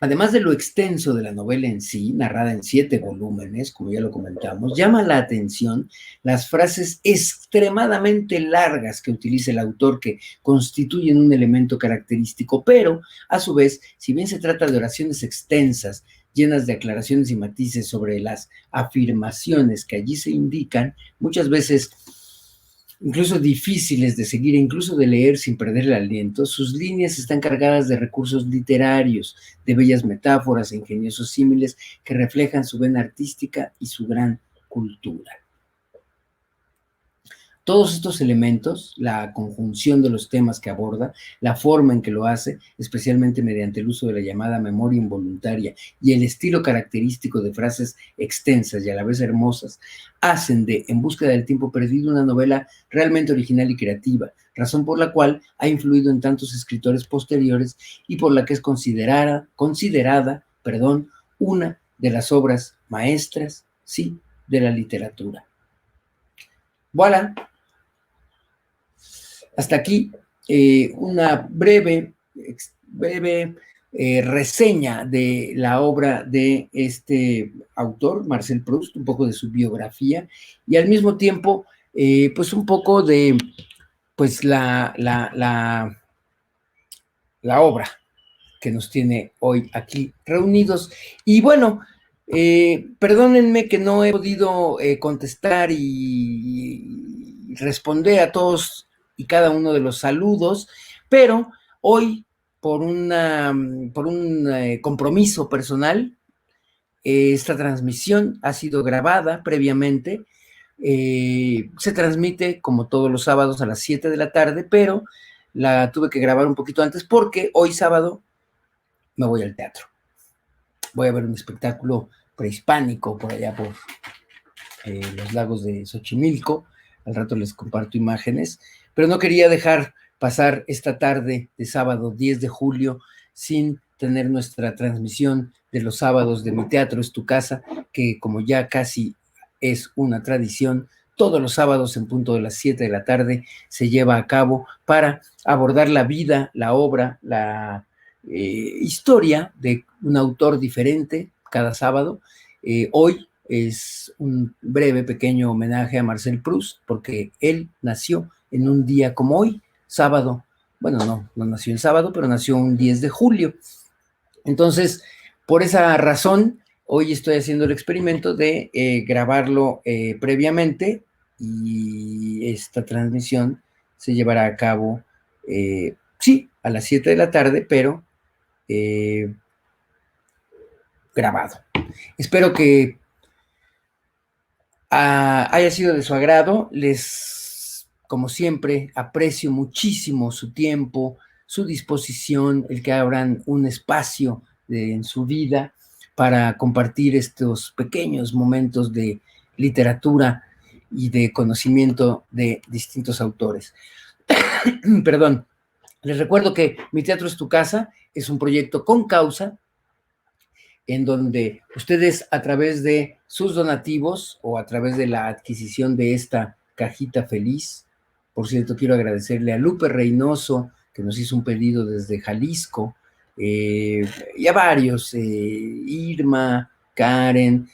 además de lo extenso de la novela en sí, narrada en 7 volúmenes, como ya lo comentamos, llama la atención las frases extremadamente largas que utiliza el autor, que constituyen un elemento característico, pero a su vez, si bien se trata de oraciones extensas, llenas de aclaraciones y matices sobre las afirmaciones que allí se indican, muchas veces incluso difíciles de seguir e incluso de leer sin perder el aliento, sus líneas están cargadas de recursos literarios, de bellas metáforas e ingeniosos símiles que reflejan su vena artística y su gran cultura. Todos estos elementos, la conjunción de los temas que aborda, la forma en que lo hace, especialmente mediante el uso de la llamada memoria involuntaria y el estilo característico de frases extensas y a la vez hermosas, hacen de En búsqueda del tiempo perdido una novela realmente original y creativa, razón por la cual ha influido en tantos escritores posteriores y por la que es considerada, una de las obras maestras, sí, de la literatura. Voilà. Hasta aquí una breve reseña de la obra de este autor, Marcel Proust, un poco de su biografía y al mismo tiempo, pues un poco de pues la obra que nos tiene hoy aquí reunidos. Y bueno, perdónenme que no he podido contestar y responder a todos y cada uno de los saludos, pero hoy, por un compromiso personal, esta transmisión ha sido grabada previamente. Se transmite como todos los sábados a las 7 de la tarde, pero la tuve que grabar un poquito antes porque hoy sábado me voy al teatro. Voy a ver un espectáculo prehispánico por allá por los lagos de Xochimilco. Al rato les comparto imágenes, pero no quería dejar pasar esta tarde de sábado 10 de julio sin tener nuestra transmisión de los sábados de Mi Teatro es tu Casa, que como ya casi es una tradición, todos los sábados en punto de las 7 de la tarde se lleva a cabo para abordar la vida, la obra, la historia de un autor diferente cada sábado. Hoy es un breve, pequeño homenaje a Marcel Proust, porque él nació en un día como hoy, sábado. Bueno, no nació en sábado, pero nació un 10 de julio. Entonces, por esa razón, hoy estoy haciendo el experimento de grabarlo previamente, y esta transmisión se llevará a cabo, sí, a las 7 de la tarde, pero grabado. Espero que haya sido de su agrado. Como siempre, aprecio muchísimo su tiempo, su disposición, el que abran un espacio en su vida para compartir estos pequeños momentos de literatura y de conocimiento de distintos autores. Perdón. Les recuerdo que Mi Teatro es tu Casa es un proyecto con causa, en donde ustedes, a través de sus donativos o a través de la adquisición de esta cajita feliz, por cierto, quiero agradecerle a Lupe Reynoso, que nos hizo un pedido desde Jalisco, y a varios, Irma, Karen,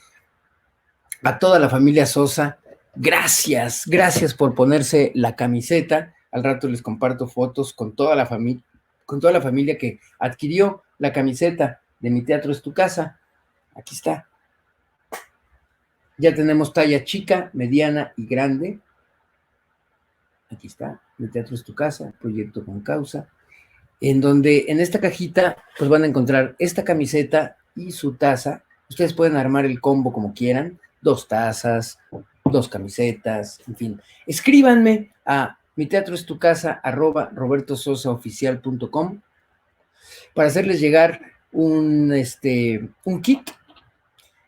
a toda la familia Sosa. Gracias por ponerse la camiseta. Al rato les comparto fotos con toda la familia que adquirió la camiseta de Mi Teatro es tu Casa. Aquí está. Ya tenemos talla chica, mediana y grande. Aquí está, el Teatro es tu casa, proyecto con causa, en donde en esta cajita pues van a encontrar esta camiseta y su taza. Ustedes pueden armar el combo como quieran, 2 tazas, 2 camisetas, en fin. Escríbanme a @robertososaoficial.com para hacerles llegar un kit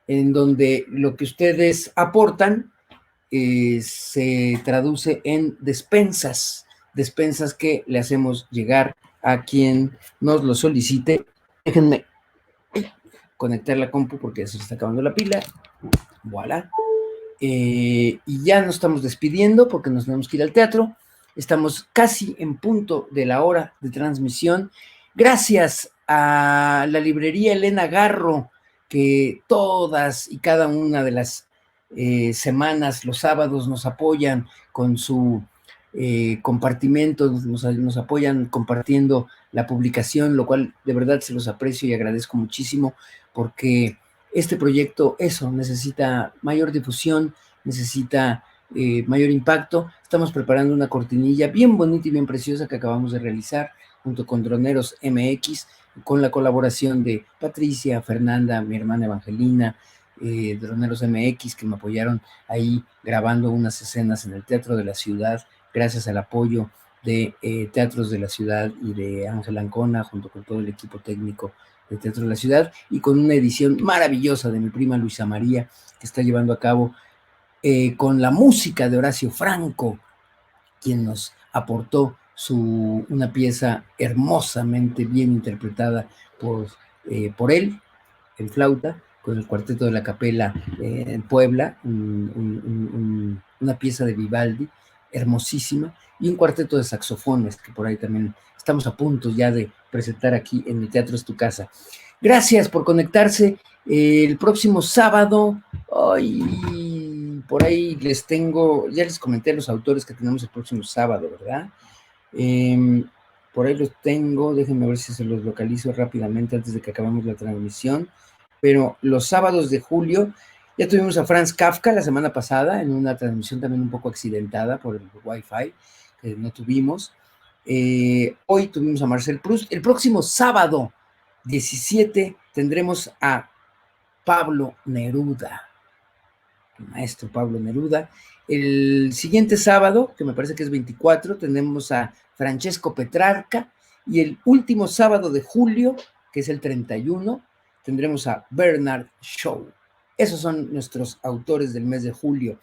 en donde lo que ustedes aportan se traduce en despensas que le hacemos llegar a quien nos lo solicite. Déjenme conectar la compu porque se está acabando la pila. Voilà. Y ya nos estamos despidiendo porque nos tenemos que ir al teatro. Estamos casi en punto de la hora de transmisión. Gracias a la librería Elena Garro, que todas y cada una de las semanas, los sábados, nos apoyan con su compartimento, nos apoyan compartiendo la publicación, lo cual de verdad se los aprecio y agradezco muchísimo porque este proyecto, eso, necesita mayor difusión, necesita mayor impacto. Estamos preparando una cortinilla bien bonita y bien preciosa que acabamos de realizar junto con Droneros MX, con la colaboración de Patricia, Fernanda, mi hermana Evangelina, Droneros MX, que me apoyaron ahí grabando unas escenas en el Teatro de la Ciudad, gracias al apoyo de Teatros de la Ciudad y de Ángel Ancona, junto con todo el equipo técnico de Teatro de la Ciudad, y con una edición maravillosa de mi prima Luisa María, que está llevando a cabo con la música de Horacio Franco, quien nos aportó una pieza hermosamente bien interpretada por él, el flauta, con el cuarteto de la Capela en Puebla, una pieza de Vivaldi hermosísima, y un cuarteto de saxofones que por ahí también estamos a punto ya de presentar aquí en el Teatro es tu casa. Gracias por conectarse. El próximo sábado, por ahí les tengo, ya les comenté los autores que tenemos el próximo sábado, ¿verdad? Por ahí los tengo, déjenme ver si se los localizo rápidamente antes de que acabemos la transmisión. Pero los sábados de julio, ya tuvimos a Franz Kafka la semana pasada en una transmisión también un poco accidentada por el Wi-Fi, que no tuvimos. Hoy tuvimos a Marcel Proust. El próximo sábado 17 tendremos a Pablo Neruda, el maestro Pablo Neruda. El siguiente sábado, que me parece que es 24, tenemos a Francesco Petrarca, y el último sábado de julio, que es el 31, tendremos a Bernard Shaw. Esos son nuestros autores del mes de julio.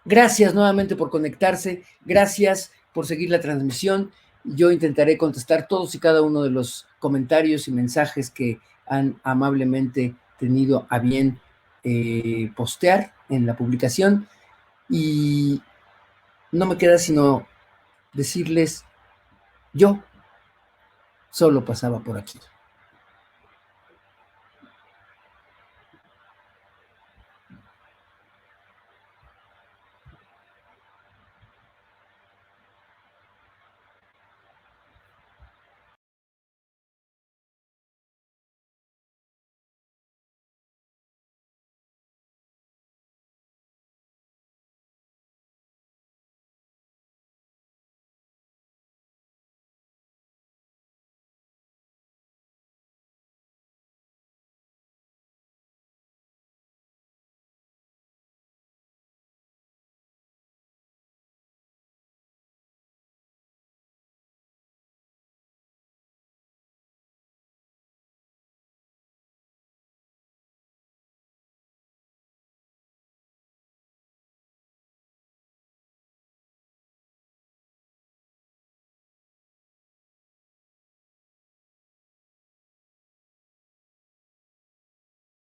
Gracias nuevamente por conectarse, gracias por seguir la transmisión. Yo intentaré contestar todos y cada uno de los comentarios y mensajes que han amablemente tenido a bien postear en la publicación, y no me queda sino decirles, yo solo pasaba por aquí.